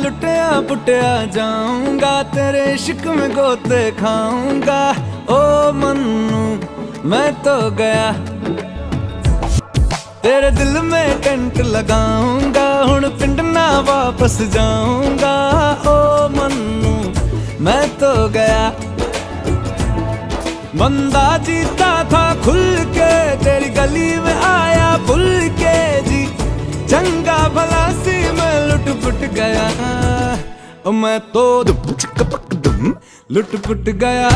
लुटिया पुटिया जाऊंगा, तेरे इश्क में गोते खाऊंगा। ओ मन्नू मैं तो गया, तेरे दिल में टेंट लगाऊंगा, हुण पिंड ना वापस जाऊंगा। ओ मन्नू मैं तो गया। बंदा जीता था खुल के, तेरी गली में आया भूल के जी। चंगा भला सी मैं लुट पुट गया, मैं तो दुम चिक पक दुम लुट पुट गया।